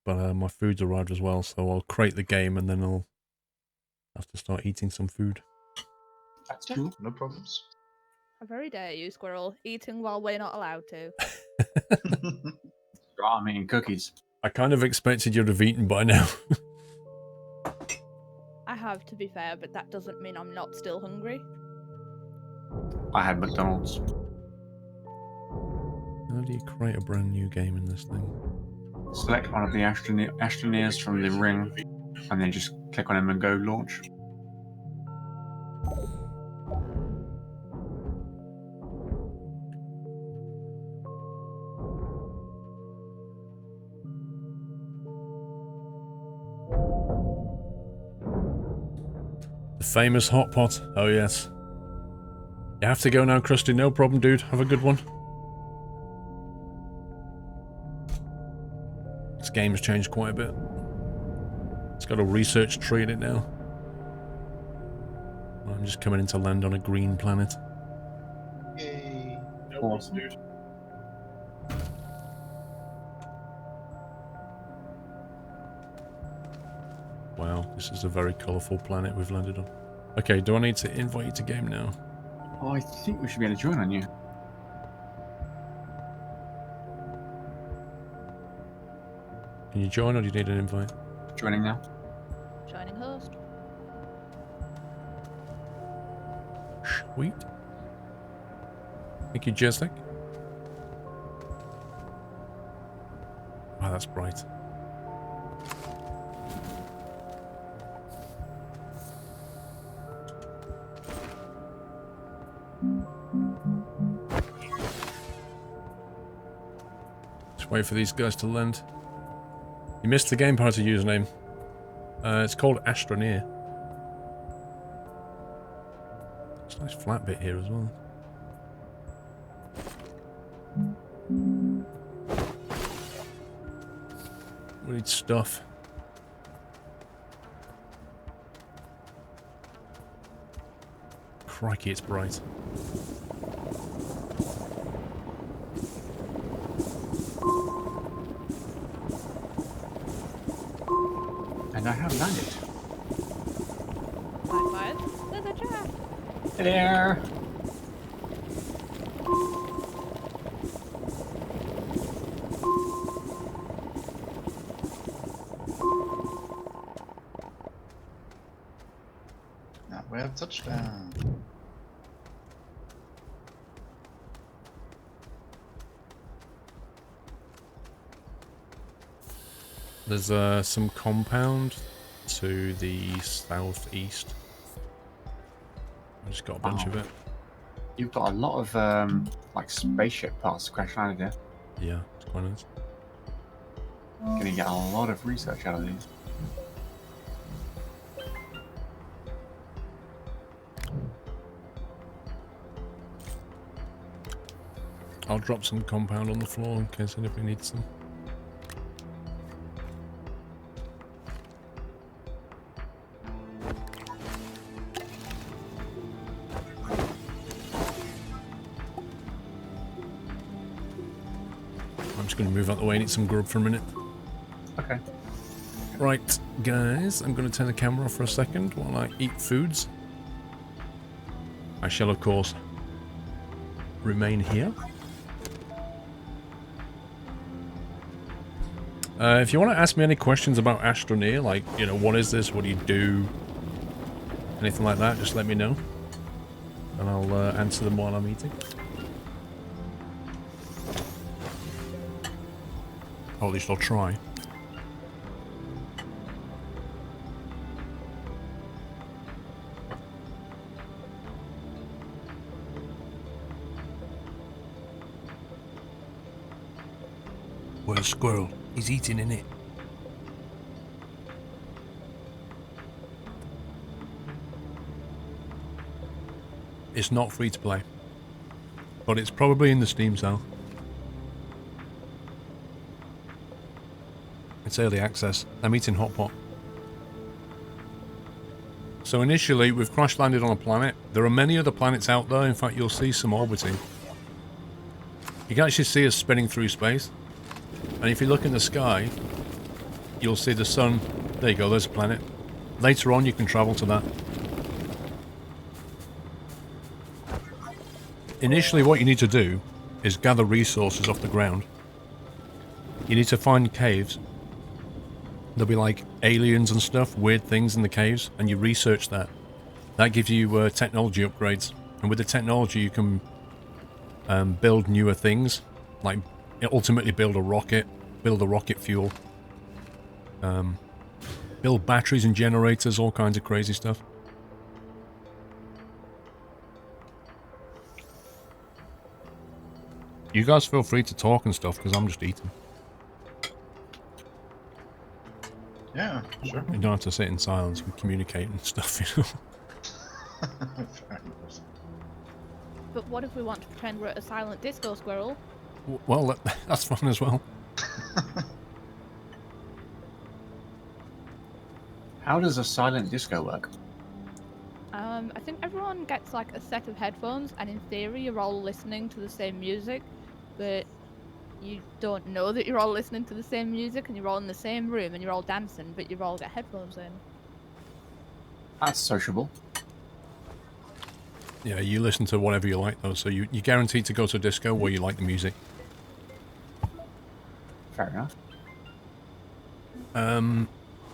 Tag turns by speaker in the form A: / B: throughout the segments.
A: but my food's arrived as well, so I'll create the game and then I'll have to start eating some food.
B: That's cool, no problems.
C: How very dare you, Squirrel, eating while we're not allowed to.
D: I'm eating cookies.
A: I kind of expected you'd have eaten by now.
C: I have, to be fair, but that doesn't mean I'm not still hungry.
D: I had McDonald's.
A: How do you create a brand new game in this thing?
D: Select one of the Astroneers from the ring, and then just click on him and go launch.
A: The famous hot pot. Oh yes. You have to go now, Krusty. No problem, dude. Have a good one. This game has changed quite a bit. It's got a research tree in it now. I'm just coming in to land on a green planet.
B: Yay.
D: Awesome.
B: Dude.
A: Wow, this is a very colourful planet we've landed on. Okay, do I need to invite you to game now?
D: Oh, I think we should be able to join on you.
A: Can you join or do you need an invite?
D: Joining now.
C: Joining host.
A: Sweet. Thank you, Jesnick. Wow, that's bright. Just wait for these guys to land. You missed the game party username. It's called Astroneer. It's a nice flat bit here as well. We need stuff. Crikey, it's bright.
D: And I have landed.
C: High five. There's a trap.
D: Hey there.
B: Now we have touchdown.
A: There's some compound to the southeast. I just got a bunch of it.
D: You've got a lot of like spaceship parts crash landed here.
A: Yeah, it's quite nice.
D: Gonna get a lot of research out of these.
A: I'll drop some compound on the floor in case anybody needs some. I'm just going to move out the way and eat some grub for a minute.
D: Okay.
A: Right, guys, I'm going to turn the camera off for a second while I eat foods. I shall, of course, remain here. If you want to ask me any questions about Astroneer, like, you know, what is this, what do you do, anything like that, just let me know. And I'll answer them while I'm eating. Or at least I'll try. Where's Squirrel? He's eating in it. It's not free to play, but it's probably in the Steam sale. It's early access. I'm eating hot pot. So initially, we've crash landed on a planet. There are many other planets out there. In fact, you'll see some orbiting. You can actually see us spinning through space. And if you look in the sky, you'll see the sun. There you go, there's a planet. Later on, you can travel to that. Initially, what you need to do is gather resources off the ground. You need to find caves. There'll be like aliens and stuff, weird things in the caves, and you research that. That gives you technology upgrades. And with the technology, you can build newer things, like ultimately build a rocket fuel, build batteries and generators, all kinds of crazy stuff. You guys feel free to talk and stuff, because I'm just eating.
B: Yeah, sure.
A: You don't have to sit in silence and communicate and stuff, you know.
B: Fair enough.
C: But what if we want to pretend we're at a silent disco, Squirrel?
A: Well, that's fun as well.
D: How does a silent disco work?
C: I think everyone gets like a set of headphones, and in theory you're all listening to the same music, but you don't know that you're all listening to the same music, and you're all in the same room, and you're all dancing, but you've all got headphones in.
D: That's sociable.
A: Yeah, you listen to whatever you like, though, so you're guaranteed to go to a disco where you like the music.
D: Fair enough.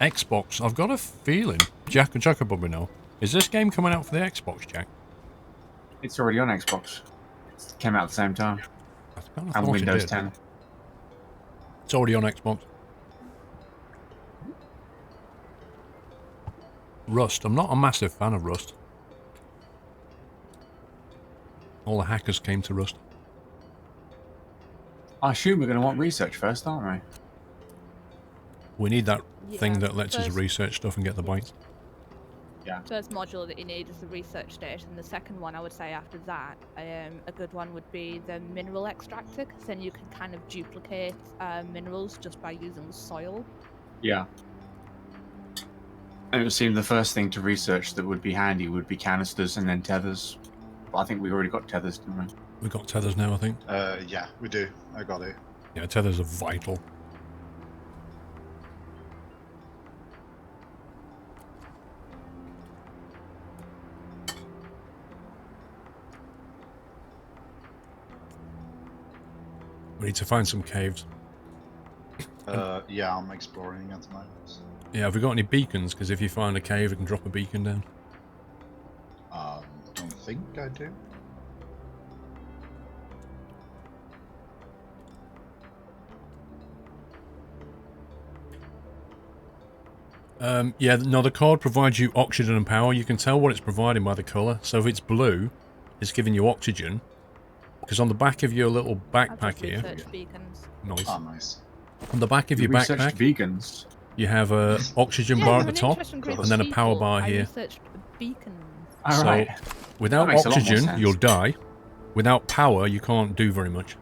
A: Xbox, I've got a feeling... Jack will probably know. Is this game coming out for the Xbox, Jack?
D: It's already on Xbox. It came out at the same time.
A: I kinda
D: And
A: thought it
D: Windows
A: did.
D: 10.
A: It's already on Xbox. Rust. I'm not a massive fan of Rust. All the hackers came to Rust.
D: I assume we're going to want research first, aren't we?
A: We need that thing
C: Yeah,
A: that lets us
C: first-
A: research stuff and get the bytes.
D: Yeah.
C: First module that you need is the research station. The second one, I would say after that, a good one would be the mineral extractor, because then you can kind of duplicate minerals just by using the soil.
D: Yeah. And it would seem the first thing to research that would be handy would be canisters and then tethers. But I think we already got tethers, didn't we?
A: We got tethers now, I think.
B: Yeah, we do. I got it.
A: Yeah, tethers are vital. We need to find some caves.
B: Yeah, I'm exploring at the moment.
A: Yeah, have we got any beacons? Because if you find a cave, we can drop a beacon down.
B: Don't think I do.
A: Yeah, no, the card provides you oxygen and power. You can tell what it's providing by the colour. So if it's blue, it's giving you oxygen. Because on the back of your little
C: I've
A: backpack
C: just
A: here...
C: researched beacons.
A: Nice.
B: Oh, nice.
A: On the back of
D: You
A: your
D: researched
A: backpack,
D: vegans.
A: you have a oxygen
C: Yeah,
A: bar
C: you're
A: at the
C: an
A: top,
C: interesting group
A: and
C: of
A: then a power
C: people.
A: bar
C: I
A: here.
C: researched beacons.
A: So,
D: Alright.
A: without
D: That makes a lot more
A: oxygen,
D: sense.
A: you'll die. Without power, you can't do very much.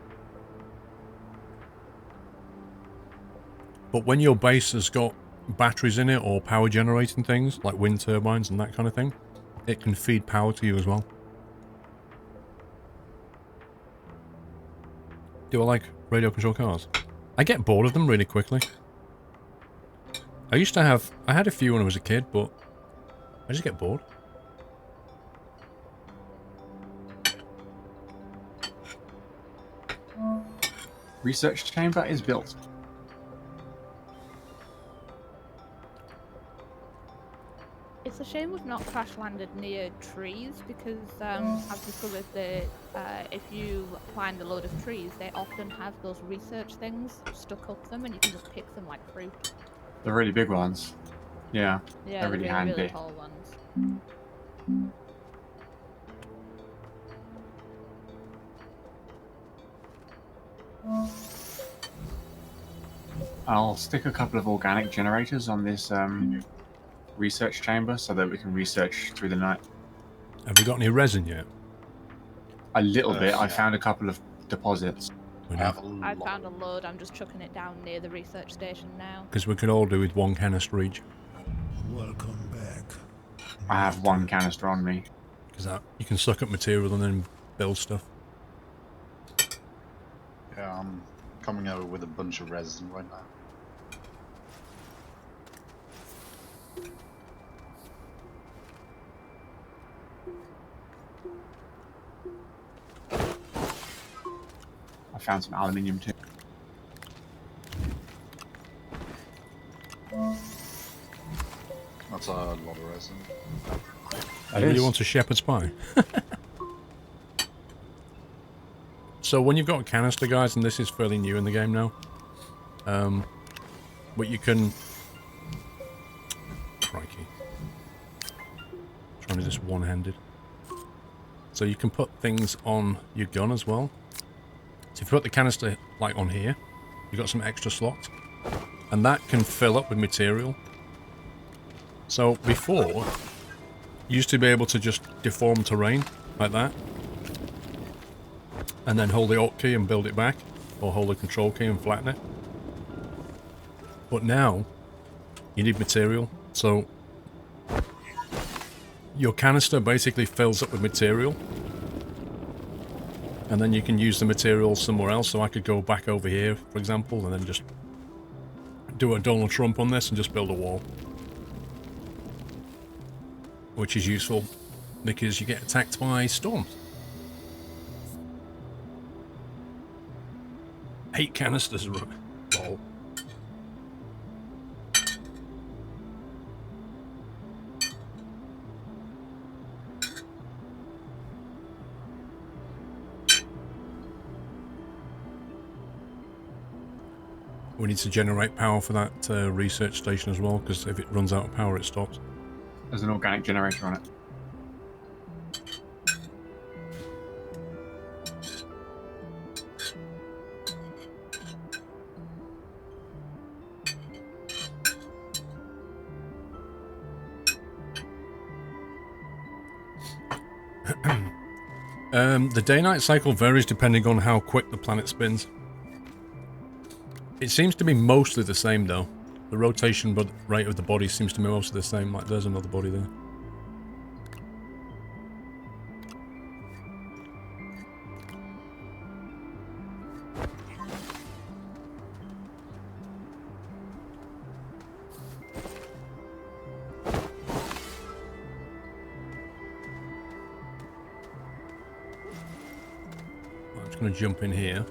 A: But when your base has got batteries in it or power generating things, like wind turbines and that kind of thing, it can feed power to you as well. Do I like radio control cars? I get bored of them really quickly. I had a few when I was a kid, but I just get bored.
D: Research chamber is built.
C: It's a shame we've not crash landed near trees, because I've discovered that if you find a load of trees, they often have those research things stuck up them, and you can just pick them like fruit.
D: The really big ones. Yeah.
C: Yeah,
D: They're
C: the
D: really
C: really, really
D: handy.
C: tall ones.
D: I'll stick a couple of organic generators on this research chamber so that we can research through the night.
A: Have you got any resin yet?
D: A little bit. I
B: Yeah.
D: found a couple of deposits.
A: We
B: I
A: do.
B: have a
C: I
B: lot.
C: found a load, I'm just chucking it down near the research station now.
A: Because we could all do with one canister each.
E: Welcome back.
D: I have one canister on me.
A: Because that you can suck up material and then build stuff.
B: Yeah, I'm coming over with a bunch of resin right now.
D: I found some aluminium too.
B: That's a lot of resin.
A: I really want a shepherd's pie. So when you've got a canister, guys, and this is fairly new in the game now, but you can... Crikey. Trying to just one-handed. So you can put things on your gun as well. So if you put the canister, like, on here, you've got some extra slots. And that can fill up with material. So before, you used to be able to just deform terrain, like that. And then hold the Alt key and build it back. Or hold the Control key and flatten it. But now, you need material. So, your canister basically fills up with material. And then you can use the material somewhere else. So I could go back over here, for example, and then just do a Donald Trump on this and just build a wall. Which is useful, because you get attacked by storms. 8 canisters, lol. We need to generate power for that research station as well, because if it runs out of power, it stops.
D: There's an organic generator on it.
A: The day-night cycle varies depending on how quick the planet spins. It seems to be mostly the same though. The rotation rate of the body seems to be mostly the same. Like there's another body there. I'm just going to jump in here.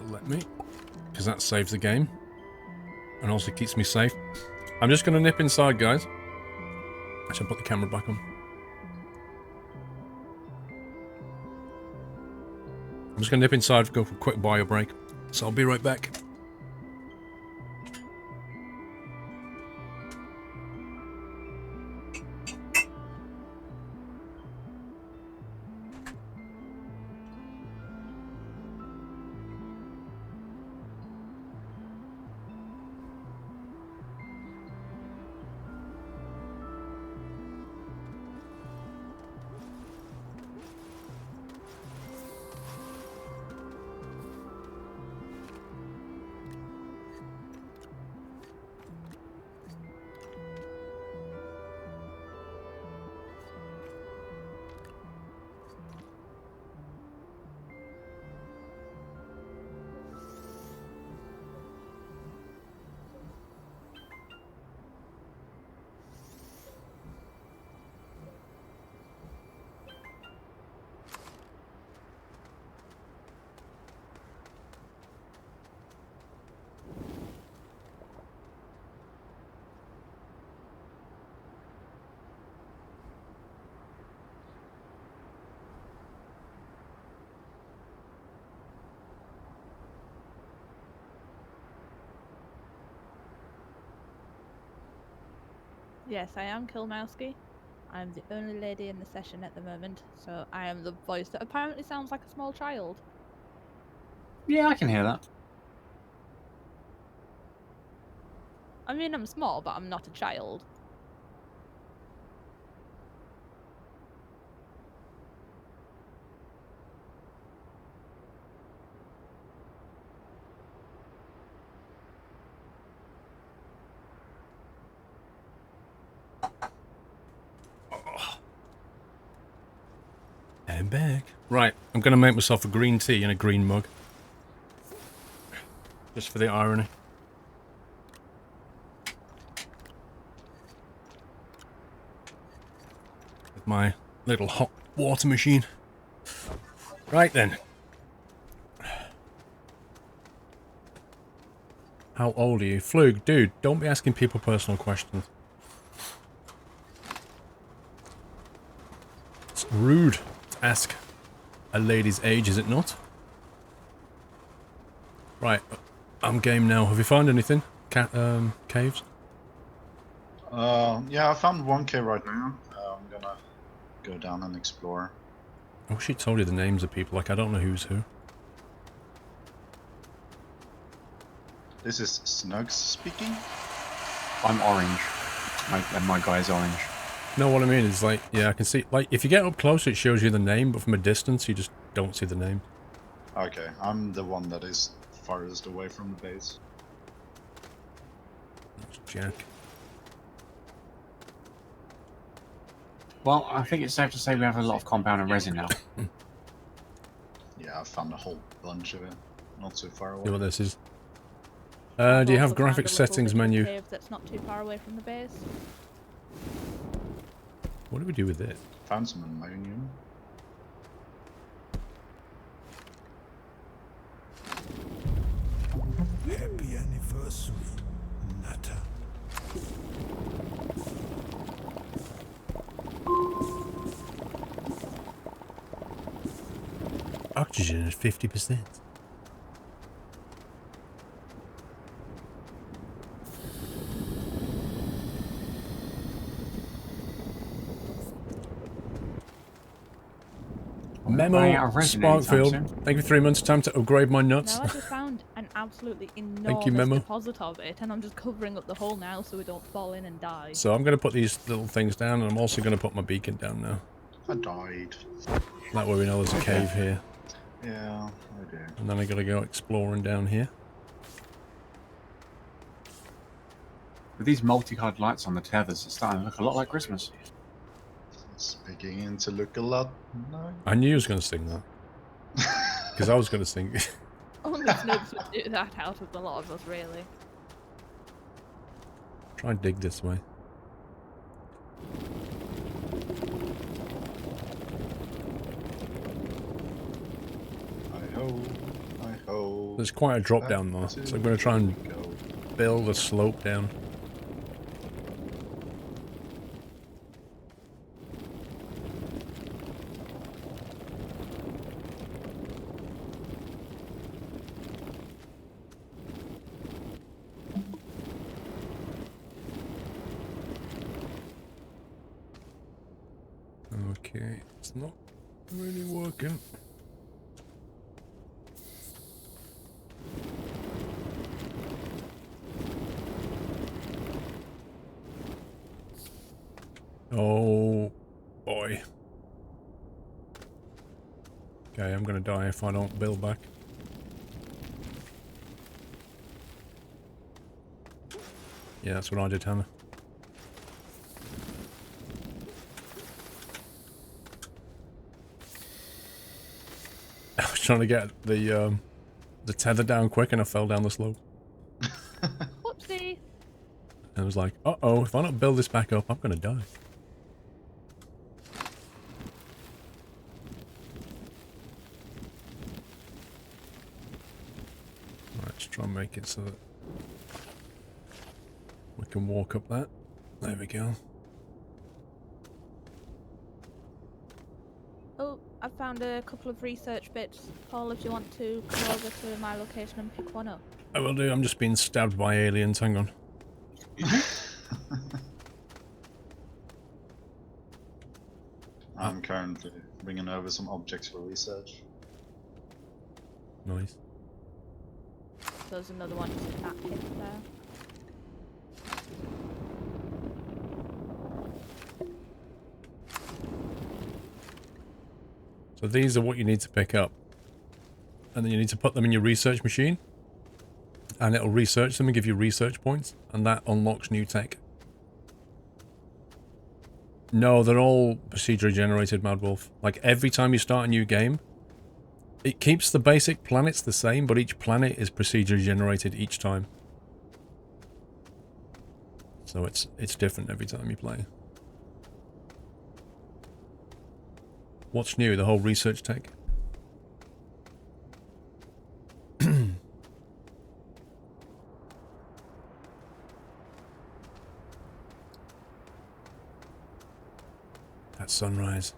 A: Let me, because that saves the game and also keeps me safe. I'm just going to nip inside, guys. I should put the camera back on. I'm just going to nip inside, go for a quick bio break. So I'll be right back.
C: Yes, I am Kilmowski. I'm the only lady in the session at the moment, so I am the voice that apparently sounds like a small child.
D: Yeah, I can hear that.
C: I mean, I'm small, but I'm not a child.
A: I'm back. Right, I'm going to make myself a green tea in a green mug. Just for the irony. With my little hot water machine. Right then. How old are you? Flug, dude, don't be asking people personal questions. It's rude to ask a lady's age, is it not? Right, I'm game now. Have you found anything? Caves?
B: Yeah, I found 1K right now. I'm gonna go down and explore.
A: I wish he told you the names of people, like I don't know who's who.
B: This is Snugs speaking.
D: I'm orange. My guy's orange.
A: No, what I mean is like, yeah, I can see, like, if you get up close it shows you the name, but from a distance you just don't see the name.
B: Okay, I'm the one that is farthest away from the base.
A: That's Jack.
D: Well, I think it's safe to say we have a lot of compound and resin now.
B: Yeah, I found a whole bunch of it. Not too far
A: See
B: away.
A: what this is.
C: I've
A: Do you have
C: also found a
A: graphic
C: little
A: settings
C: bit of
A: menu?
C: cave that's not too far away from the base.
A: What do we do with it?
B: Found some ammonium.
E: Happy anniversary, Nutter.
A: Oxygen is 50%.
D: Running out
A: Memo,
D: of resin anytime
A: Sparkfield.
D: soon.
A: Thank you for 3 months. Time to upgrade my nuts.
C: No, I just found an absolutely
A: Thank you,
C: enormous
A: Memo.
C: deposit of it, and I'm just covering up the hole now so we don't fall in and die.
A: So I'm going to put these little things down, and I'm also going to put my beacon down now.
B: I died.
A: That way we know there's a cave here.
B: Yeah, I do.
A: And then I got to go exploring down here.
D: With these multicolored lights on the tethers, it's starting to look a lot like Christmas.
B: It's beginning to look a lot nice.
A: I knew he was going to sing that. Because I was going to sing.
C: Only Snoops would do that out of the lot of us, really.
A: Try and dig this way.
B: Hi-ho, hi-ho.
A: There's quite a drop down though, so I'm going to try and
B: go.
A: build a slope down. Okay, it's not really working. Oh boy. Okay, I'm gonna die if I don't build back. Yeah, that's what I did, Hannah. I was trying to get the tether down quick and I fell down the slope.
C: Whoopsie!
A: And I was like, uh-oh, if I don't build this back up, I'm gonna die. Right, let's try and make it so that we can walk up that. There we go.
C: Oh, I found a couple of research bits. Paul, if you want to come over to my location and pick one up.
A: I will do. I'm just being stabbed by aliens. Hang on.
B: I'm currently bringing over some objects for research.
A: Nice.
C: There's another one just in that pit there.
A: So these are what you need to pick up. And then you need to put them in your research machine. And it'll research them and give you research points. And that unlocks new tech. No, they're all procedurally generated, Mad Wolf. Like, every time you start a new game, it keeps the basic planets the same, but each planet is procedurally generated each time. So it's different every time you play. What's new? The whole research tech? sunrise.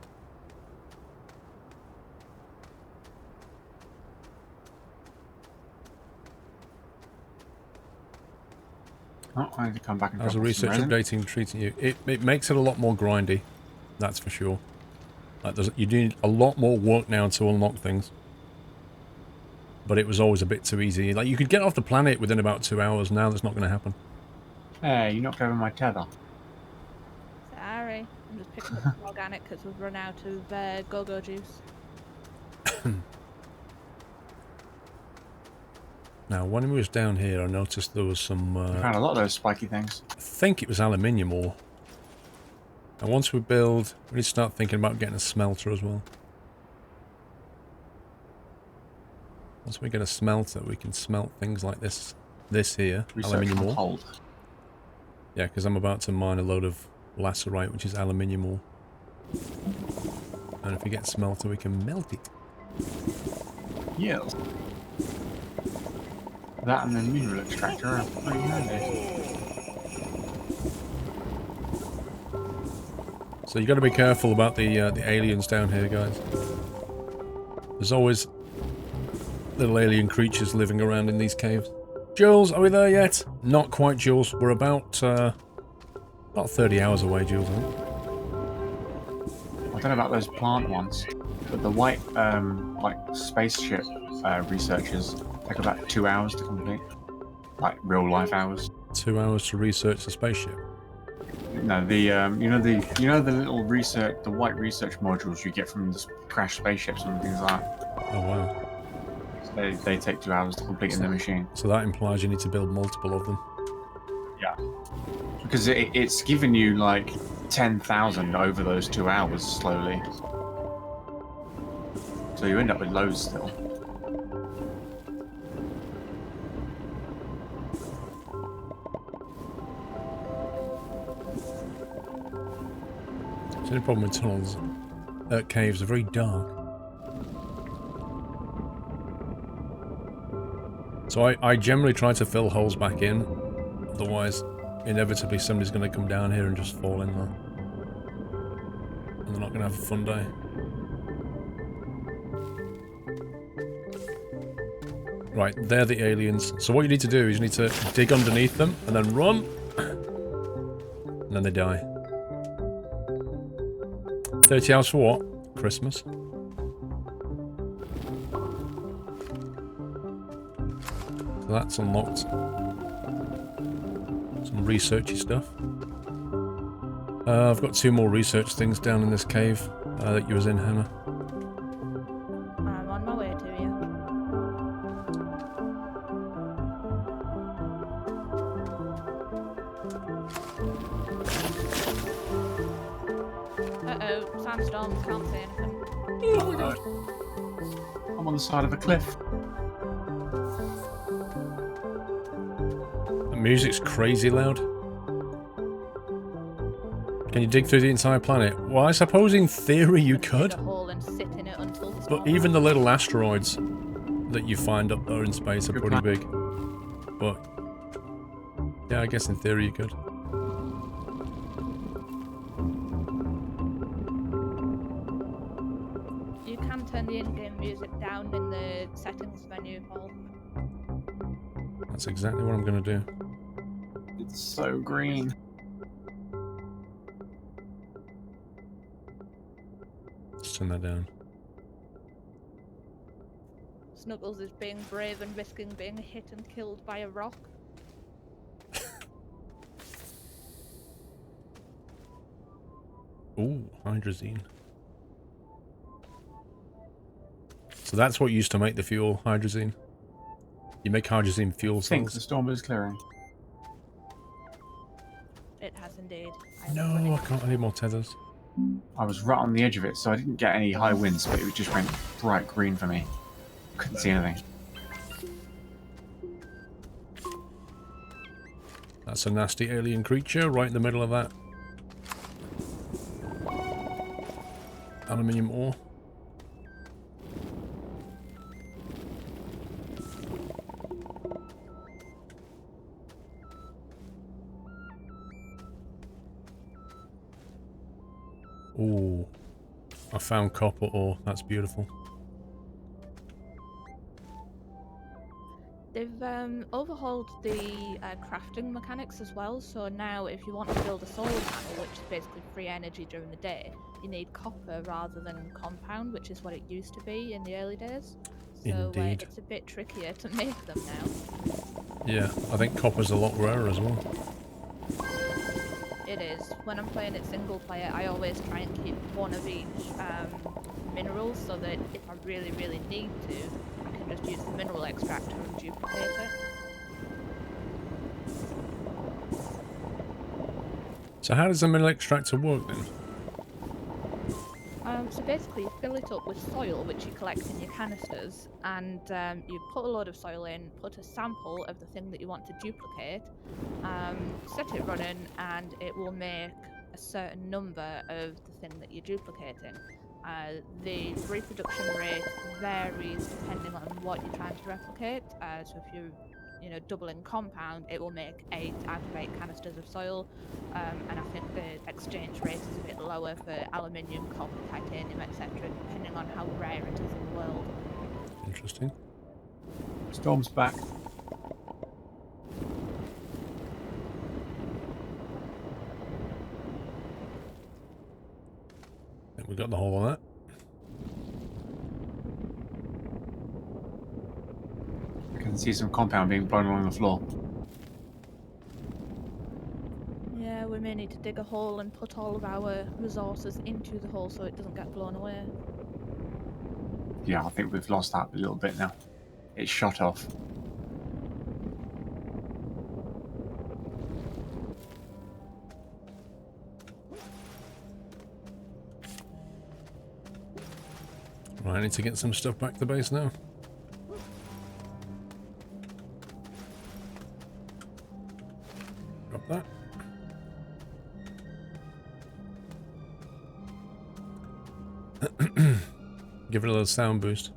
D: Oh, I need to come back and
A: How's the
D: drop off some
A: research
D: resin.
A: updating treating you? It makes it a lot more grindy, that's for sure. Like you need a lot more work now to unlock things. But it was always a bit too easy. Like, you could get off the planet within about 2 hours. Now that's not going to happen.
D: Hey, you knocked over my tether.
C: Sorry. I'm just picking up some organic because we've run out of go-go juice.
A: Now, when we was down here, I noticed there was some...
D: I found a lot of those spiky things.
A: I think it was aluminium ore. And once we build, we need to start thinking about getting a smelter as well. Once we get a smelter, we can smelt things like this here,
D: Research
A: aluminium
D: on
A: ore.
D: hold.
A: Yeah, because I'm about to mine a load of lacerite, which is aluminium ore. And if we get smelter, we can melt it.
D: Yes. That and the mineral extractor are pretty handy.
A: So you got to be careful about the aliens down here, guys. There's always little alien creatures living around in these caves. Jules, are we there yet? Not quite, Jules. We're about 30 hours away, Jules, I think.
D: I don't know about those plant ones, but the white, like, spaceship researchers take about 2 hours to complete. Like, real-life hours.
A: 2 hours to research the spaceship.
D: No, the little research, the white research modules you get from the crashed spaceships and things like that.
A: Oh, wow.
D: They take 2 hours to complete in the machine.
A: So that implies you need to build multiple of them.
D: Yeah. Because it's given you, like, 10,000 over those 2 hours slowly. So you end up with loads still.
A: The only problem with tunnels, caves are very dark. So I generally try to fill holes back in, otherwise inevitably somebody's going to come down here and just fall in there. And they're not going to have a fun day. Right, they're the aliens. So what you need to do is you need to dig underneath them and then run. And then they die. 30 hours for what? Christmas. So that's unlocked. Some researchy stuff. I've got 2 more research things down in this cave that you was in, Hannah.
C: I'm on my way to you. Uh-oh, sandstorm, can't see anything.
D: Oh my god. I'm on the side of a cliff.
A: The music's crazy loud. Can you dig through the entire planet? Well, I suppose in theory you could.
C: Dig a hole and sit in it until the
A: But
C: storm
A: even the little asteroids that you find up there in space are
D: Good
A: pretty
D: plan.
A: big. But yeah, I guess in theory you could.
C: You can turn the in-game music down in the settings menu, Paul.
A: That's exactly what I'm going to do.
D: It's so green.
A: Let's turn that down.
C: Snuggles is being brave and risking being hit and killed by a rock.
A: Ooh, hydrazine. So that's what used to make the fuel, hydrazine. You make hydrazine fuel
D: I think the
A: cells.
D: storm is clearing.
C: It has indeed.
A: No, I can't. I need more tethers.
D: I was right on the edge of it, so I didn't get any high winds, but it just went bright green for me. Couldn't see anything.
A: That's a nasty alien creature right in the middle of that. Aluminium ore. Ooh, I found copper ore. That's beautiful.
C: They've overhauled the crafting mechanics as well, so now if you want to build a solar panel, which is basically free energy during the day, you need copper rather than compound, which is what it used to be in the early days. So
A: Indeed.
C: it's a bit trickier to make them now.
A: Yeah, I think copper's a lot rarer as well.
C: It is. When I'm playing it single player, I always try and keep one of each mineral so that if I really, really need to, I can just use the mineral extractor and duplicate it.
A: So how does the mineral extractor work then?
C: So basically you fill it up with soil which you collect in your canisters, and you put a load of soil in, put a sample of the thing that you want to duplicate, set it running, and it will make a certain number of the thing that you're duplicating. The reproduction rate varies depending on what you're trying to replicate. So if you're doubling compound, it will make 8 out of 8 canisters of soil, and I think the exchange rate is a bit lower for aluminium, copper, titanium, etc., depending on how rare it is in the world.
A: Interesting.
D: Storm's back.
A: I think we got the whole of that.
D: I can see some compound being blown along the floor.
C: Yeah, we may need to dig a hole and put all of our resources into the hole so it doesn't get blown away.
D: Yeah, I think we've lost that a little bit now. It's shot off.
A: Right, I need to get some stuff back to base now. Drop that. Give it a little sound boost.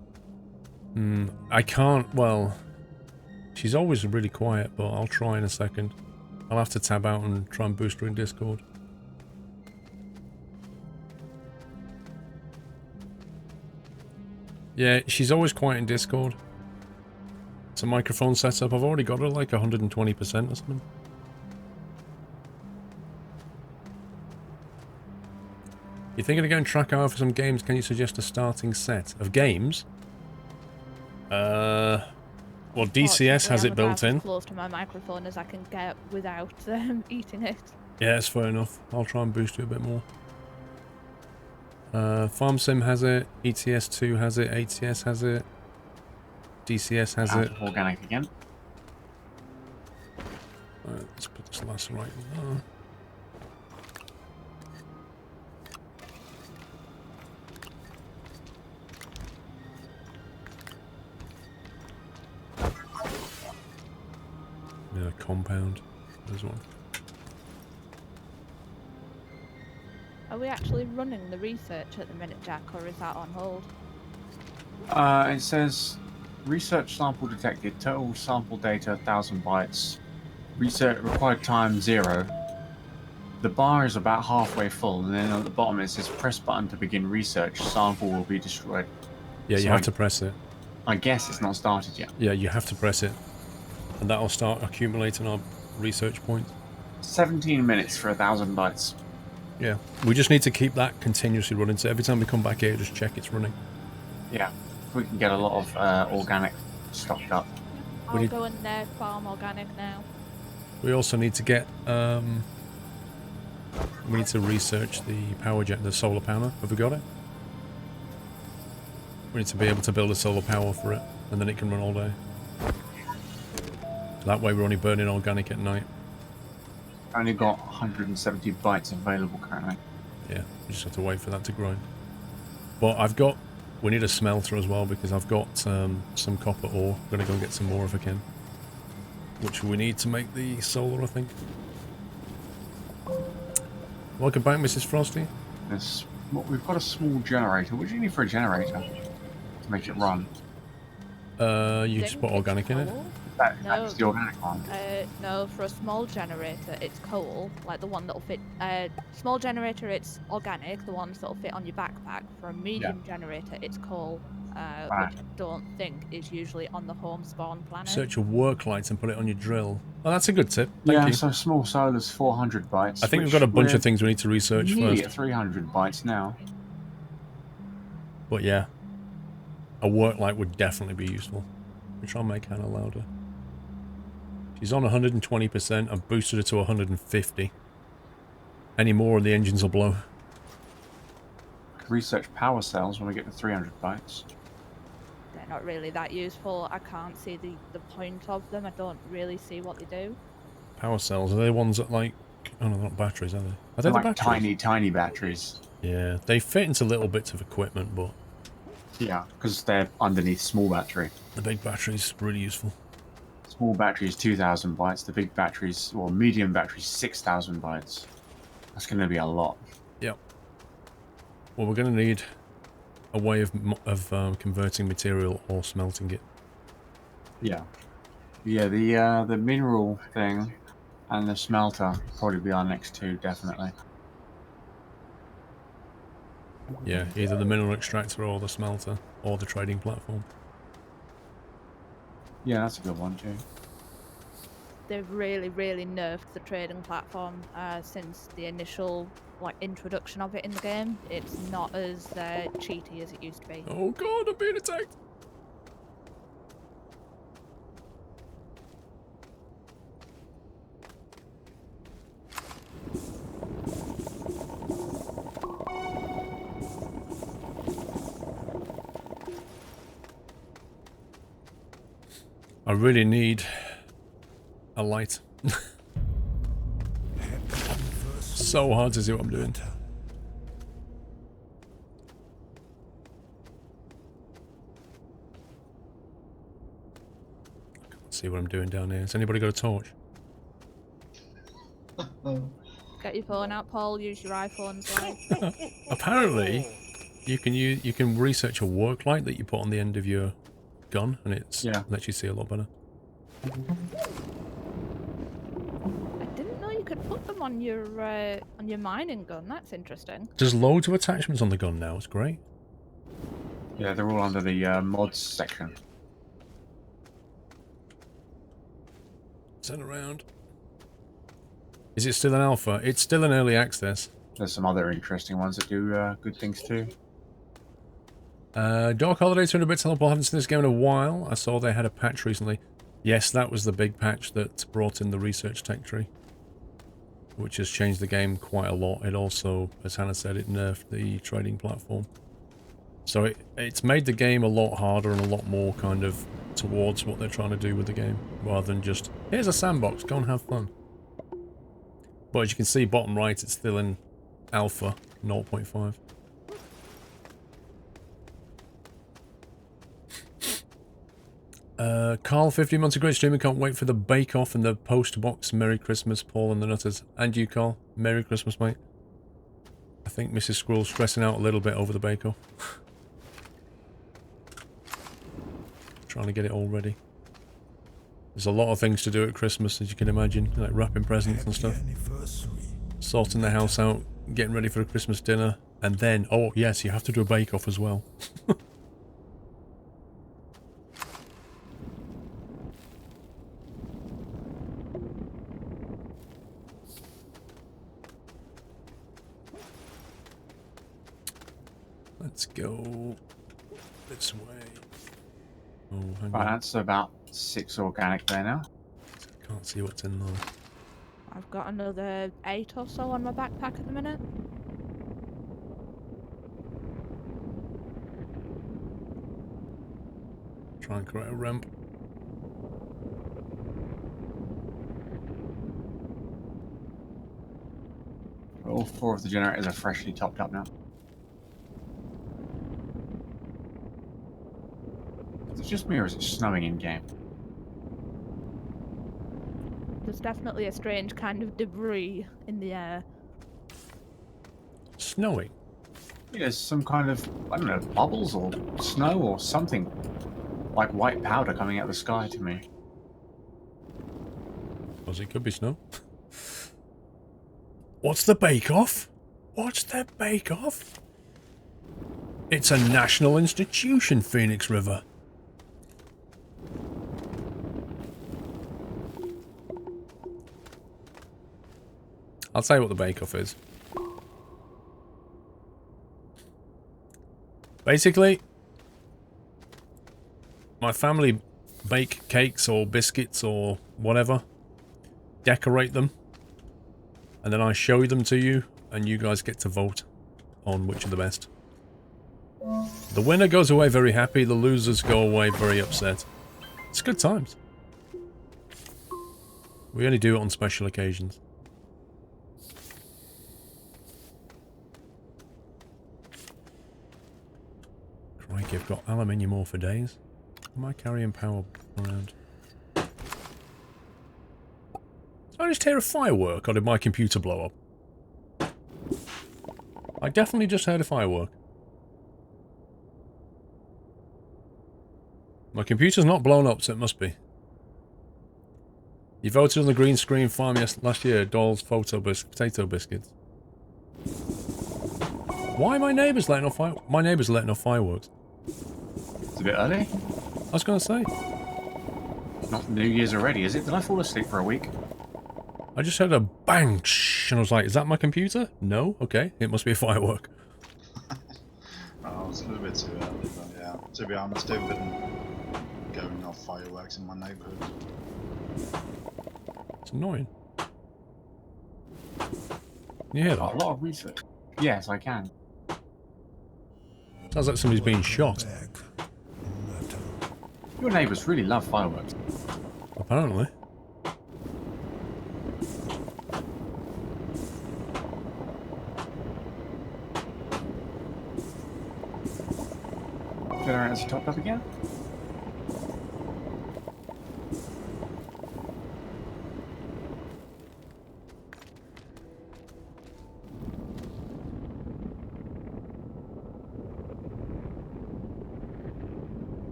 A: I can't, well, she's always really quiet, but I'll try in a second. I'll have to tab out and try and boost her in Discord. Yeah, she's always quiet in Discord. It's a microphone setup. I've already got her like 120% or something. You're thinking of going track hour for some games? Can you suggest a starting set of games? Well, DCS has it built in.
C: As close to my microphone as I can get without eating it.
A: Yeah, it's fair enough. I'll try and boost it a bit more. Farm Sim has it, ETS2 has it, ATS has it, DCS has
D: Out
A: it.
D: of organic again.
A: Let's put this last right there. Yeah, compound. There's one.
C: Are we actually running the research at the minute, Jack, or is that on hold?
D: It says research sample detected, total sample data 1000 bytes, research required time 0. The bar is about halfway full, and then at the bottom it says press button to begin research, sample will be destroyed.
A: Yeah, you
D: So
A: have to press it.
D: I guess it's not started yet.
A: Yeah, you have to press it. And that'll start accumulating our research points.
D: 17 minutes for 1000 bytes.
A: Yeah, we just need to keep that continuously running, so every time we come back here, just check it's running.
D: Yeah, we can get a lot of organic stocked up.
C: I'll
A: need-
C: go in there, farm organic now.
A: We also need to get, we need to research the power gen, the solar power. Have we got it? We need to be able to build a solar power for it, and then it can run all day. So that way we're only burning organic at night.
D: I only got 170 bytes available currently.
A: Yeah, we just have to wait for that to grind. But I've got, we need a smelter as well, because I've got some copper ore. I'm going to go and get some more if I can. Which we need to make the solar, I think. Welcome back, Mrs. Frosty.
D: We've got a small generator. What do you need for a generator to make it run?
A: You just
C: Think
A: put
C: it's
A: organic in it.
C: coal?
D: That's the organic one.
C: No, for a small generator, it's coal, like the one that'll fit. Small generator, it's organic, the ones that'll fit on your backpack. For a medium generator, it's coal, which I don't think is usually on the home spawn planet.
A: Search your work lights and put it on your drill. Oh, that's a good tip. Thank you.
D: So small solar's 400 bytes.
A: I think we've got a bunch of things we need to research
D: nearly
A: first.
D: at 300 bytes now.
A: But yeah, a work light would definitely be useful. Which I'll make kind of louder. She's on 120%. I've boosted her to 150. Any more and the engines will blow.
D: Research power cells when we get to 300 bytes.
C: They're not really that useful. I can't see the point of them. I don't really see what they do.
A: Power cells, are they ones that like... Oh no, they're not batteries, are they? Are they
D: They're
A: the
D: like
A: batteries?
D: tiny batteries.
A: Yeah, they fit into little bits of equipment, but...
D: Yeah, because they're underneath small battery.
A: The big battery's really useful.
D: Small battery is 2,000 bytes. The big batteries, or medium battery, 6,000 bytes. That's going to be a lot.
A: Yep. Well, we're going to need a way of converting material or smelting it.
D: Yeah. Yeah, the mineral thing and the smelter probably be our next two, definitely.
A: Yeah, either the mineral extractor or the smelter or the trading platform.
D: Yeah, that's a good one too.
C: They've really nerfed the trading platform since the initial introduction of it in the game. It's not as cheaty as it used to be.
A: Oh god, I'm being attacked! I really need a light. So hard to see what I'm doing. I can't see what I'm doing down here. Has anybody got a torch?
C: Get your phone out, Paul. Use your iPhone's light.
A: Apparently, you can research a work light that you put on the end of your gun, and it lets you see a lot better.
C: I didn't know you could put them on your mining gun. That's interesting.
A: There's loads of attachments on the gun now. It's great.
D: Yeah, they're all under the mods section.
A: Turn around. Is it still an alpha? It's still in early access.
D: There's some other interesting ones that do good things too.
A: Dark Holiday 200 bits help. I haven't seen this game in a while. I saw they had a patch recently. Yes, that was the big patch that brought in the research tech tree, which has changed the game quite a lot. It also, as Hannah said, it nerfed the trading platform. So it's made the game a lot harder and a lot more kind of towards what they're trying to do with the game, rather than just, here's a sandbox, go and have fun. But as you can see, bottom right, it's still in alpha 0.5. Carl, 15 months, a great streamer. Can't wait for the bake-off and the post-box. Merry Christmas, Paul and the Nutters. And you, Carl. Merry Christmas, mate. I think Mrs. Squirrel's stressing out a little bit over the bake-off. Trying to get it all ready. There's a lot of things to do at Christmas, as you can imagine. Like wrapping presents and stuff. Sorting the house out. Getting ready for a Christmas dinner. And then, oh yes, you have to do a bake-off as well. Let's go this way. Oh, hang on.
D: That's about 6 organic there now.
A: Can't see what's in there.
C: I've got another 8 or so on my backpack at the minute.
A: Try and create a ramp.
D: All 4 of the generators are freshly topped up now. Is it just me or is it snowing in game?
C: There's definitely a strange kind of debris in the air.
A: Snowing?
D: Yeah, there's some kind of, I don't know, bubbles or snow or something. Like white powder coming out of the sky to me.
A: Because it could be snow. What's the bake-off? What's the bake-off? It's a national institution, Phoenix River. I'll tell you what the bake-off is. Basically, my family bake cakes or biscuits or whatever, decorate them, and then I show them to you, and you guys get to vote on which are the best. The winner goes away very happy, the losers go away very upset. It's good times. We only do it on special occasions. Crikey, I've got aluminium ore for days. Am I carrying power around? Did I just hear a firework, or did my computer blow up? I definitely just heard a firework. My computer's not blown up, so it must be. You voted on the green screen farm last year, Doll's potato biscuits. Why are my neighbours letting off fireworks? My neighbours are letting off fireworks.
D: It's a bit early.
A: I was going to say.
D: It's not New Year's already, is it? Did I fall asleep for a week?
A: I just heard a bang, and I was like, is that my computer? No? Okay, it must be a firework.
B: Oh, it's a little bit too early, but yeah. To be honest, they've been going off fireworks in my neighbourhood.
A: It's annoying. Can you hear
D: A
A: that?
D: lot of research. Yes, I can.
A: Sounds like somebody's being shot.
E: Back. Natter.
D: Your neighbours really love fireworks.
A: Apparently.
D: Generator's topped up again?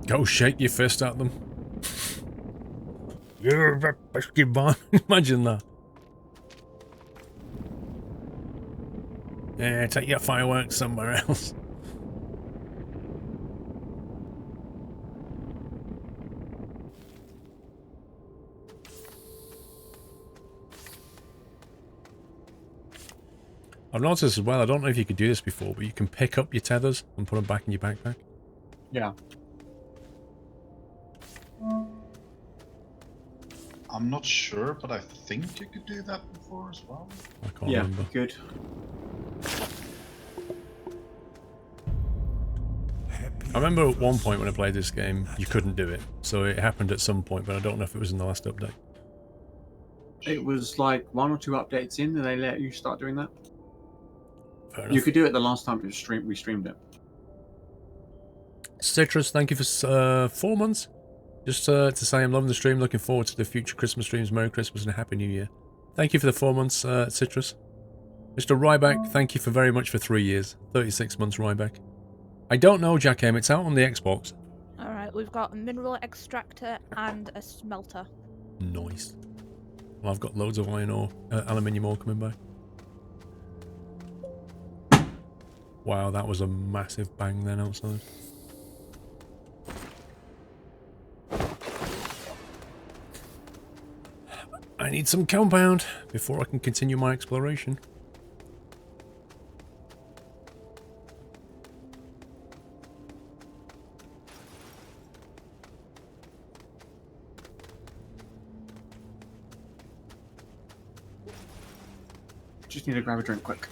A: Go shake your fist at them. You're a biscuit bomb. Imagine that. Yeah, take your fireworks somewhere else. I've noticed as well, I don't know if you could do this before, but you can pick up your tethers and put them back in your backpack.
D: Yeah.
B: I'm not sure, but I think you could do that before as well.
A: I can't
D: Yeah,
A: remember.
D: good.
E: Happy
A: I remember at one point when I played this game, you couldn't do it. So it happened at some point, but I don't know if it was in the last update.
D: It was like 1 or 2 updates in, and they let you start doing that.
A: Fair
D: You
A: enough.
D: could do it the last time we streamed it.
A: Citrus, thank you for 4 months. Just to say I'm loving the stream, looking forward to the future Christmas streams. Merry Christmas and a Happy New Year. Thank you for the 4 months, Citrus. Mr. Ryback, thank you for very much for 3 years. 36 months, Ryback. I don't know, Jack M. It's out on the Xbox.
C: Alright, we've got a mineral extractor and a smelter.
A: Nice. Well, I've got loads of iron ore, aluminium ore coming back. Wow, that was a massive bang then outside. I need some compound before I can continue my exploration.
D: Just need to grab a drink quick.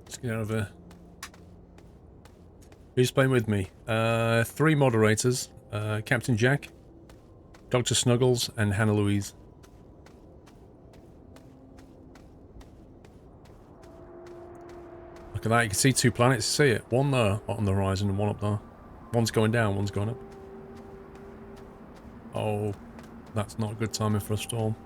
A: Let's get out of here. Who's playing with me? 3 moderators. Captain Jack, Dr. Snuggles, and Hannah Louise. Look at that, you can see 2 planets, see it? One there on the horizon and one up there. One's going down, one's going up. Oh, that's not good timing for a storm.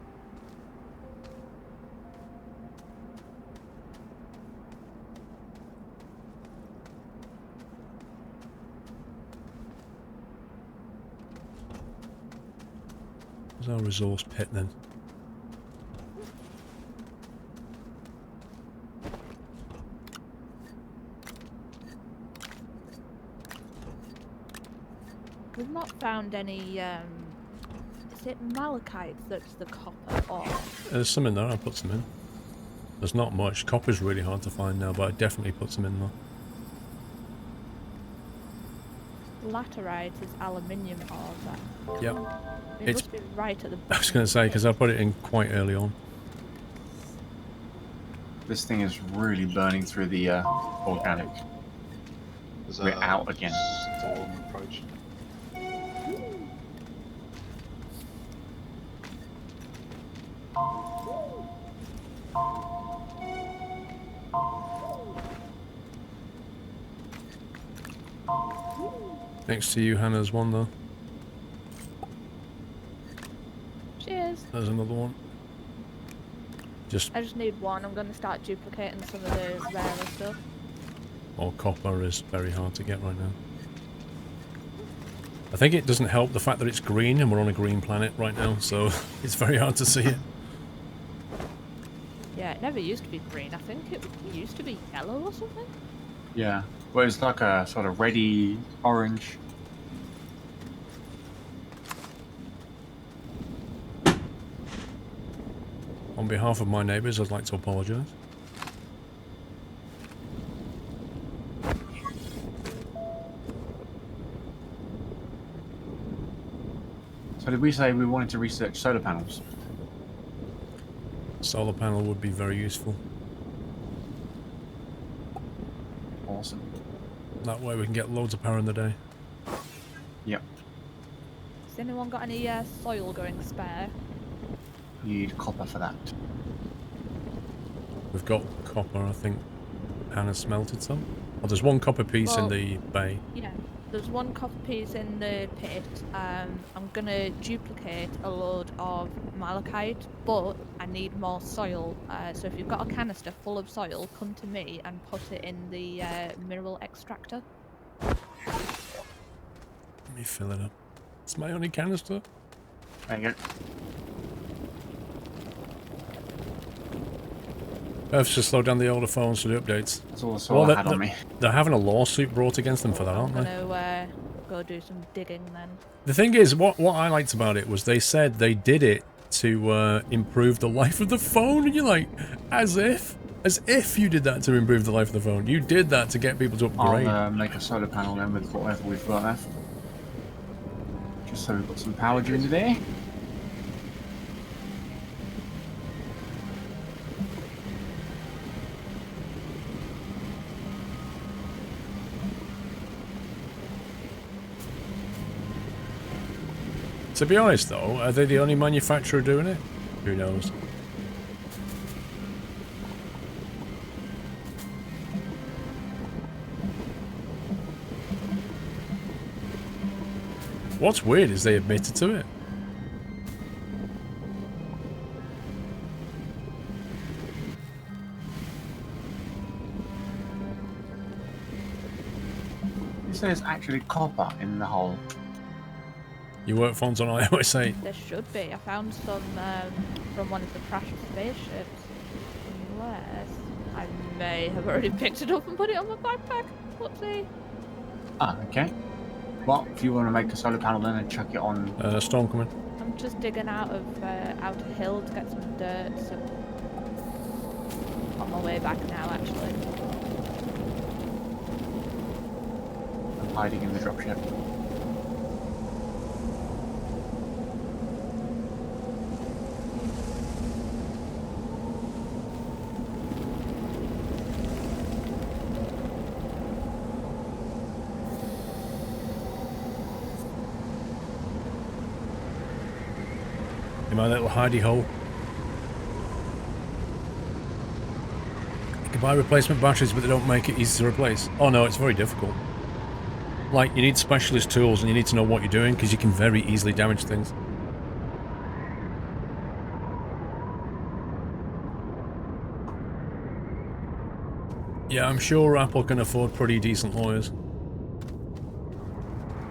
A: our resource pit then?
C: We've not found any, is it malachite that's the copper ore?
A: There's some in there, I put some in. There's not much. Copper's really hard to find now, but I definitely put some in there.
C: Laterite is aluminium ore, that.
A: Yep.
C: It
A: It's-
C: must be right at the
A: I
C: bottom.
A: was going to say, because I put it in quite early on.
D: This thing is really burning through the organic.
B: There's
D: We're
B: a
D: out again.
B: storm approaching.
A: Next to you, Hannah's one though.
C: Cheers.
A: There's another one. Just
C: I just need one. I'm going to start duplicating some of the rarer stuff.
A: more copper is very hard to get right now. I think it doesn't help the fact that it's green and we're on a green planet right now, so it's very hard to see it.
C: Yeah, it never used to be green. I think it used to be yellow or something.
D: Yeah. Well, it's like a sort of reddy orange.
A: On behalf of my neighbours, I'd like to apologise.
D: So did we say we wanted to research solar panels?
A: Solar panel would be very useful.
D: Awesome.
A: That way we can get loads of power in the day.
D: Yep.
C: Has anyone got any soil going spare?
D: Need copper for that.
A: We've got copper, I think Hannah smelted some. Oh, there's one copper piece in
C: Well-
A: the bay.
C: Yeah, there's one copper piece in the pit. I'm gonna duplicate a load of malachite, but I need more soil. So if you've got a canister full of soil, come to me and put it in the mineral extractor.
A: Let me fill it up. It's my only canister.
D: There you go.
A: Earth's just slowed down the older phones for the updates.
D: That's all the soil I had on me.
A: They're having a lawsuit brought against them for that,
C: I'm
A: aren't they?
C: gonna go do some digging then.
A: The thing is, what I liked about it was they said they did it to improve the life of the phone, and you're like, as if you did that to improve the life of the phone. You did that to get people to upgrade.
D: I'll make a solar panel then with whatever we've got left. Just so we've got some power during the day.
A: To be honest, though, are they the only manufacturer doing it? Who knows? What's weird is they admitted to it.
D: It says actually copper in the hole.
A: Your work phone's on iOS 8.
C: There should be. I found some from one of the crashed spaceships. Unless I may have already picked it up and put it on my backpack. Whoopsie.
D: Ah, okay. Well, if you want to make a solar panel then and chuck it on.
A: Storm coming.
C: I'm just digging out a hill to get some dirt. So on my way back now, actually.
D: I'm hiding in the dropship.
A: In my little hidey hole. You can buy replacement batteries, but they don't make it easy to replace. Oh no, it's very difficult. Like, you need specialist tools and you need to know what you're doing, because you can very easily damage things. Yeah, I'm sure Apple can afford pretty decent lawyers.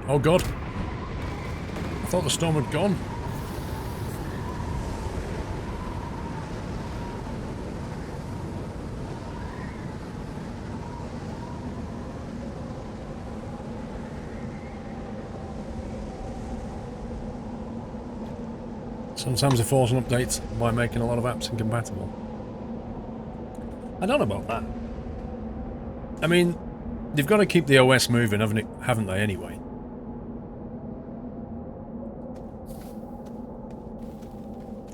A: Oh god. I thought the storm had gone. Sometimes they force an update by making a lot of apps incompatible. I don't know about that. I mean, they've got to keep the OS moving, haven't they, anyway?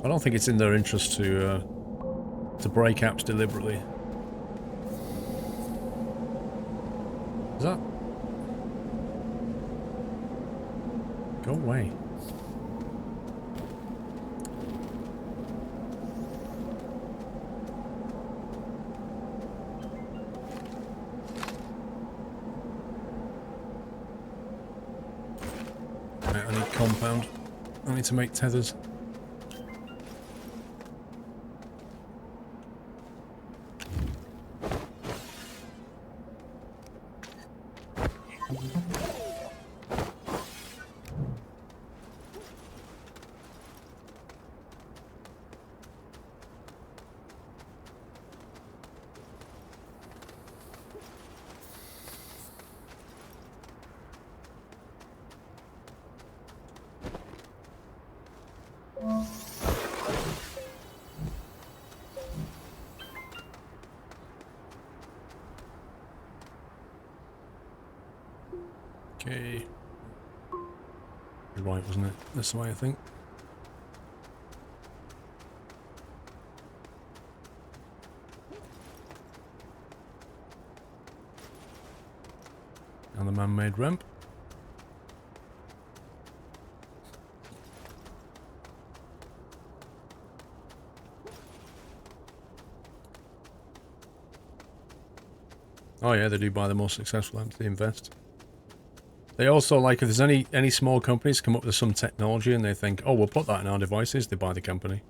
A: I don't think it's in their interest to break apps deliberately. Is that... Go away. Right, I need compound. I need to make tethers. Okay. You're right, wasn't it? This way, I think. And the man-made ramp. Oh yeah, they do buy the most successful apps, they invest. They also, like, if there's any small companies come up with some technology and they think, oh, we'll put that in our devices, they buy the company.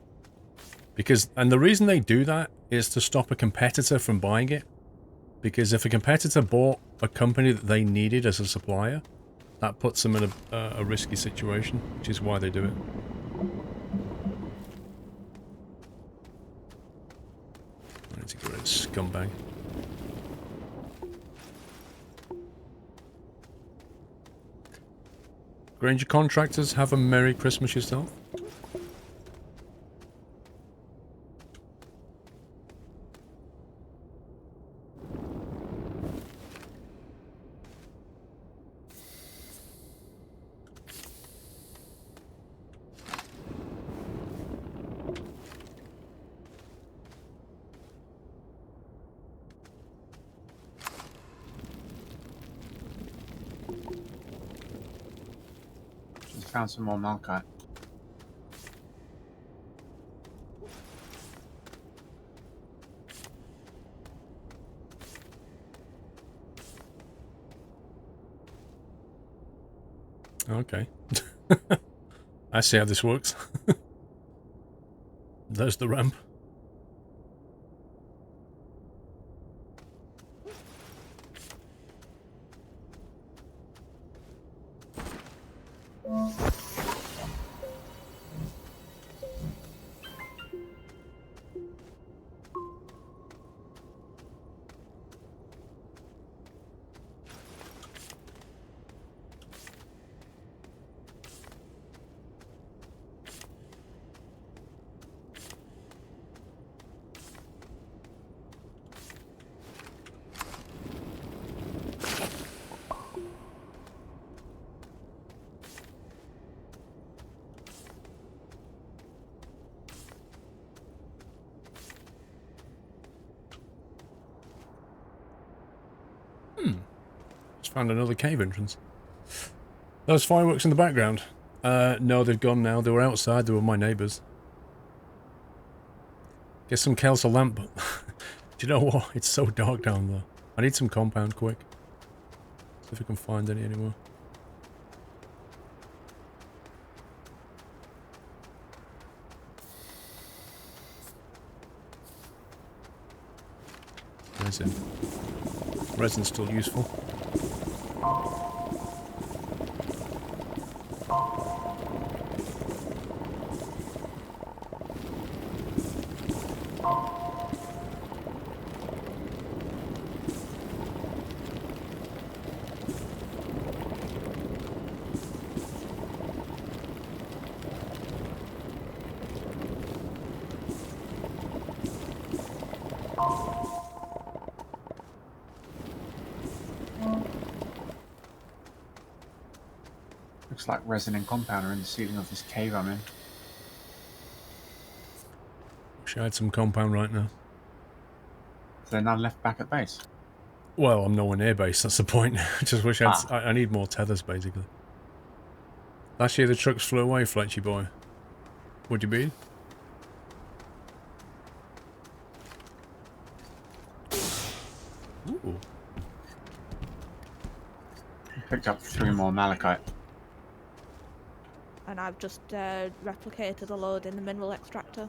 A: Because, and the reason they do that is to stop a competitor from buying it. Because if a competitor bought a company that they needed as a supplier, that puts them in a risky situation, which is why they do it. I need to get rid of this scumbag. Granger contractors, have a Merry Christmas yourself.
D: Found some more malachite.
A: Okay. I see how this works. There's the ramp. Found another cave entrance. Those fireworks in the background. No, they've gone now. They were outside. They were my neighbours. Get some Kelso lamp. Do you know what? It's so dark down there. I need some compound quick. See if I can find any anymore. Resin. Resin's still useful.
D: Looks like resin and compounder in the ceiling of this cave I'm in.
A: Wish I had some compound right now.
D: Is there none left back at base?
A: Well, I'm nowhere near base, that's the point. I just wish I need more tethers, basically. Last year the trucks flew away, Fletchy boy. Would you be? Ooh.
D: Picked up 3 more malachite.
C: And I've just replicated a load in the mineral extractor.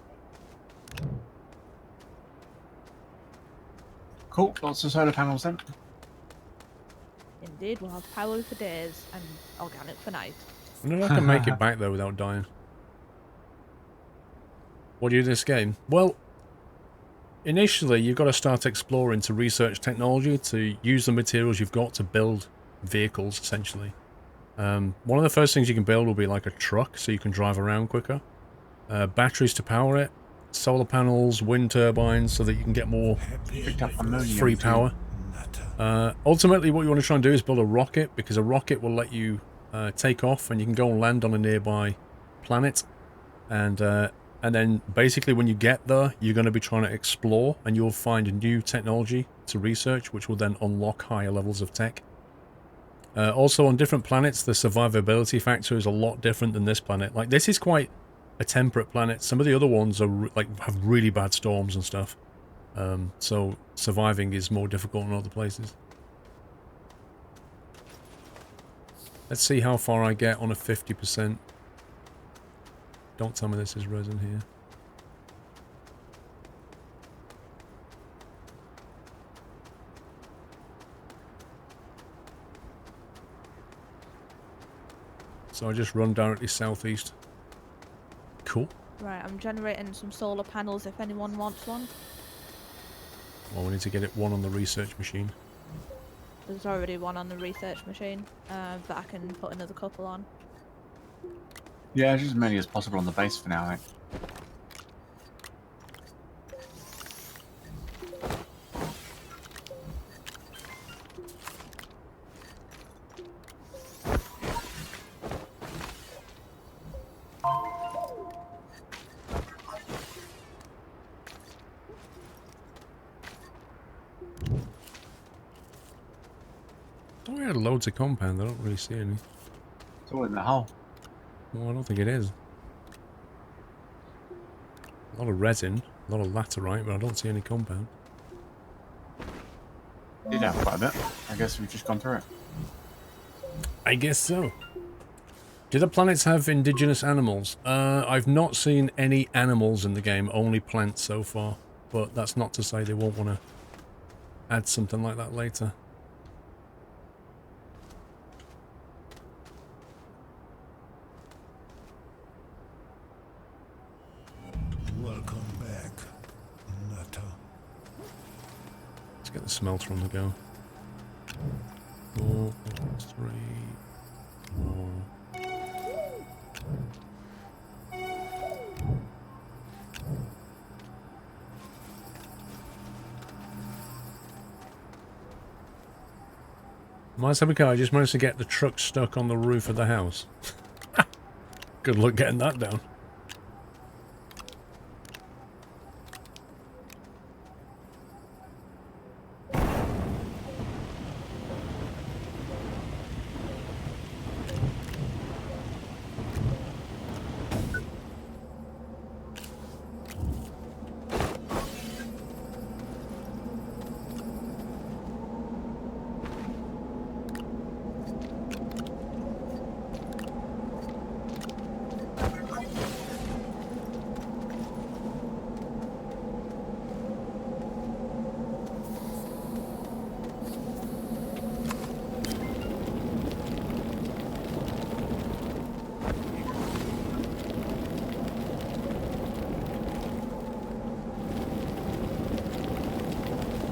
D: Cool, lots of solar panels then.
C: Indeed, we'll have power for days and organic for night.
A: I wonder if I can make it back though without dying. What do you do this game? Well, initially you've got to start exploring to research technology, to use the materials you've got to build vehicles, essentially. One of the first things you can build will be like a truck, so you can drive around quicker. Batteries to power it. Solar panels, wind turbines, so that you can get more
D: Picked up ammonium
A: free
D: too.
A: power. Ultimately, what you want to try and do is build a rocket, because a rocket will let you take off, and you can go and land on a nearby planet. And then, basically, when you get there, you're going to be trying to explore, and you'll find new technology to research, which will then unlock higher levels of tech. Also, on different planets, the survivability factor is a lot different than this planet. Like, this is quite a temperate planet. Some of the other ones are have really bad storms and stuff. So surviving is more difficult in other places. Let's see how far I get on a 50%. Don't tell me this is resin here. So I just run directly southeast. Cool.
C: Right, I'm generating some solar panels if anyone wants one.
A: Well, we need to get one on the research machine.
C: There's already one on the research machine, but I can put another couple on.
D: Yeah, just as many as possible on the base for now, eh?
A: Oh, we had loads of compound. I don't really see any.
D: It's all in the hull.
A: Well, I don't think it is. A lot of resin, a lot of laterite, but I don't see any compound.
D: Did have quite a bit. I guess we've just gone through it.
A: I guess so. Do the planets have indigenous animals? I've not seen any animals in the game, only plants so far. But that's not to say they won't want to add something like that later.
E: Welcome back, Nutter.
A: Let's get the smelter on the go. 4, 3, 4. My Sabika, I just managed to get the truck stuck on the roof of the house. Good luck getting that down.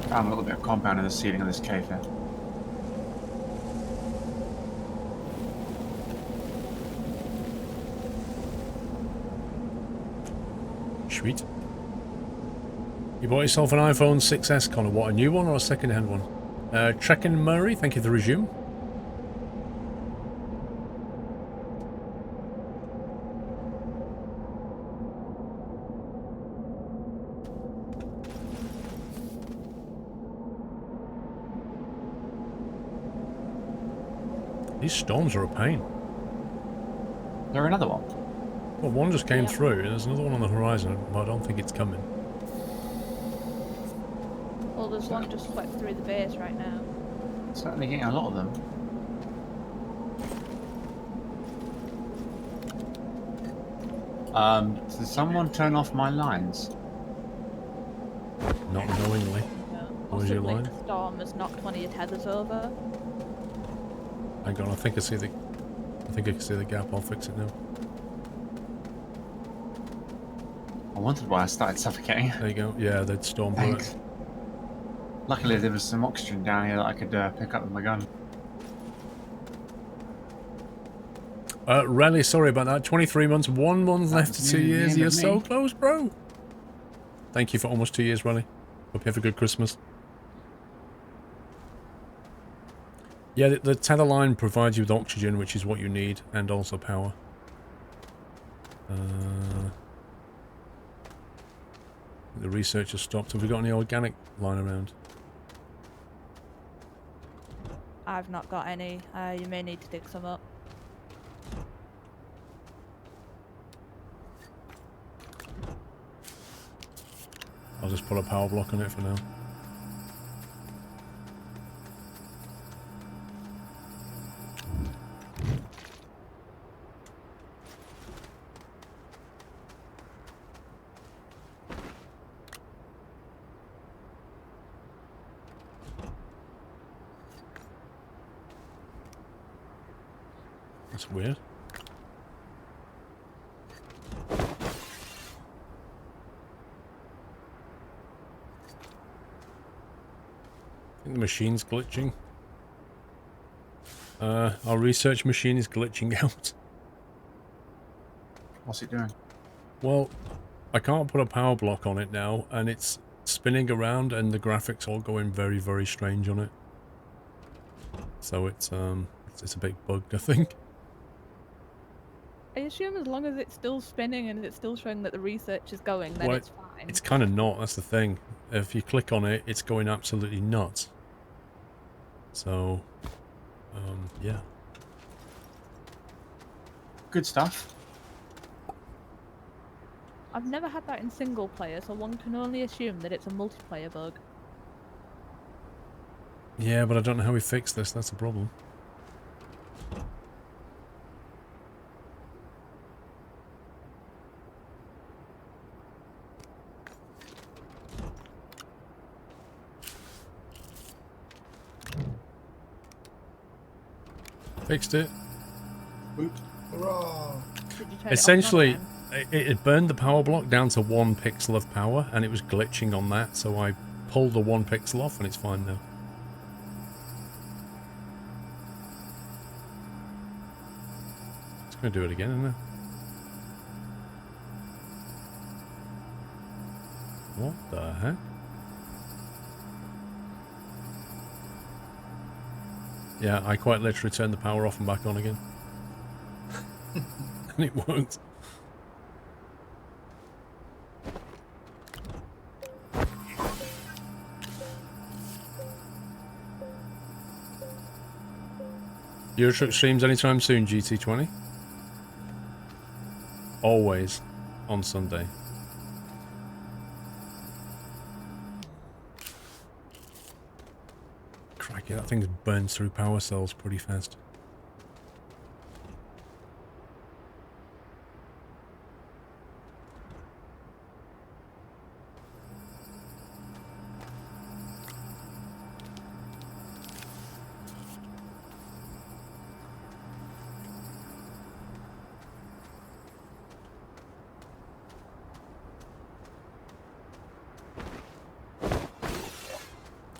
D: Found a little bit of compound in the ceiling of this cave here.
A: Sweet. You bought yourself an iPhone 6S, Connor. What, a new one or a second-hand one? Trekken Murray, thank you for the resume. These storms are a pain.
D: Is there another one?
A: Well, one just came
C: Yeah.
A: through, and there's another one on the horizon, but I don't think it's coming.
C: Well, there's one just swept through the base right now.
D: Certainly getting a lot of them. Did someone turn off my lines?
A: Not knowingly. Where's your
C: Possibly
A: line?
C: the storm has knocked one of your tethers over.
A: Hang on, I think I see the... I think I can see the gap. I'll fix it now.
D: I wondered why I started suffocating.
A: There you go. Yeah, the storm blew
D: Thanks.
A: it.
D: Luckily, there was some oxygen down here that I could pick up with my gun.
A: Rally, sorry about that. 23 months, 1 month left to
D: was
A: 2
D: nearly the
A: years.
D: end
A: You're
D: of
A: so
D: me.
A: close, bro. Thank you for almost 2 years, Rally. Hope you have a good Christmas. Yeah, the tether line provides you with oxygen, which is what you need, and also power. The research has stopped. Have we got any organic lying around?
C: I've not got any. You may need to dig some up.
A: I'll just put a power block on it for now. That's weird. I think the machine's glitching. Our research machine is glitching out.
D: What's it doing?
A: Well, I can't put a power block on it now, and it's spinning around, and the graphics all going very, very strange on it. So it's a big bug, I think.
C: I assume as long as it's still spinning and it's still showing that the research is going, then
A: Well,
C: it's fine.
A: It's kind of not. That's the thing. If you click on it, it's going absolutely nuts. So, yeah.
D: Good stuff.
C: I've never had that in single player, so one can only assume that it's a multiplayer bug.
A: Yeah, but I don't know how we fix this. That's the problem. Fixed it.
E: Hurrah!
C: Did you turn it off and
A: Essentially,
C: on
A: it burned the power block down to 1 pixel of power, and it was glitching on that, so I pulled the 1 pixel off, and it's fine now. It's going to do it again, isn't it? What the heck? Yeah, I quite literally turned the power off and back on again. And it worked. Eurotruck streams anytime soon, GT20? Always on Sunday. Crikey, that thing burns through power cells pretty fast.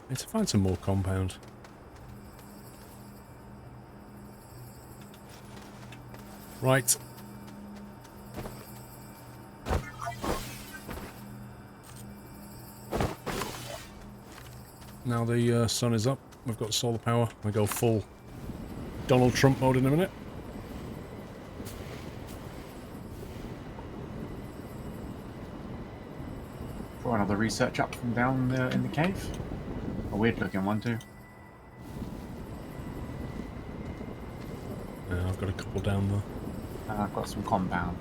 A: Need to find some more compound. Right. Now the sun is up. We've got solar power. We go full Donald Trump mode in a minute.
D: Got another research up from down in the cave. A weird looking one too.
A: I've got a couple down there.
D: I've got some compound.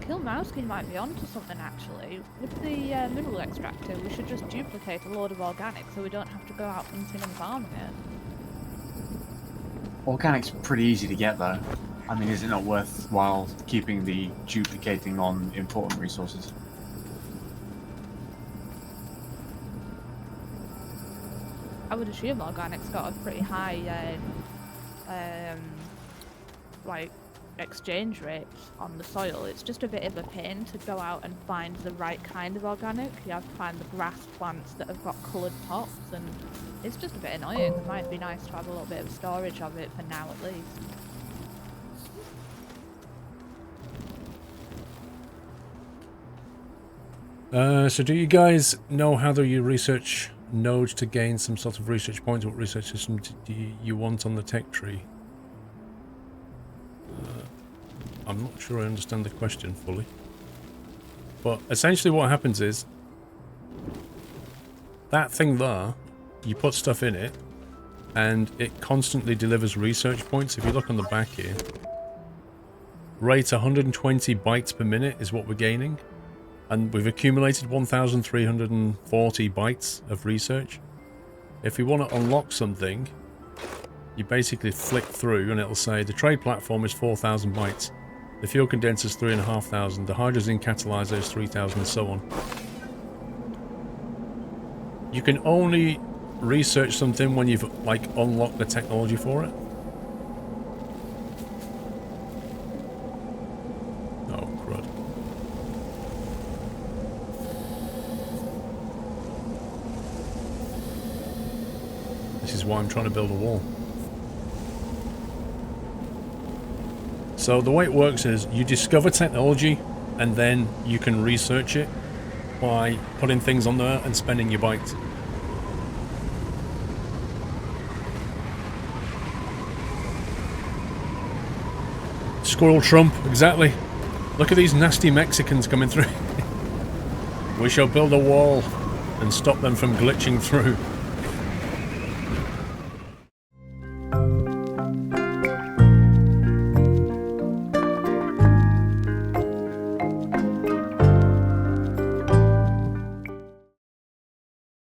C: Kilmowski might be onto something actually. With the mineral extractor, we should just duplicate a load of organic so we don't have to go out hunting and farming it.
D: Organic's pretty easy to get though. I mean, is it not worthwhile keeping the duplicating on important resources?
C: I would assume organic's got a pretty high like exchange rate on the soil. It's just a bit of a pain to go out and find the right kind of organic. You have to find the grass plants that have got coloured tops, and it's just a bit annoying. It might be nice to have a little bit of storage of it for now at least.
A: So do you guys know how do you research nodes to gain some sort of research points? What research system do you want on the tech tree? I'm not sure I understand the question fully. But essentially what happens is, that thing there, you put stuff in it, and it constantly delivers research points. If you look on the back here, rate 120 bytes per minute is what we're gaining. And we've accumulated 1,340 bytes of research. If we want to unlock something, you basically flick through and it'll say the trade platform is 4,000 bytes. The fuel condenser is 3,500. The hydrogen catalyzer is 3,000 and so on. You can only research something when you've like unlocked the technology for it. Oh, crud. This is why I'm trying to build a wall. So the way it works is you discover technology and then you can research it by putting things on there and spending your bytes. Squirrel Trump, exactly. Look at these nasty Mexicans coming through. We shall build a wall and stop them from glitching through.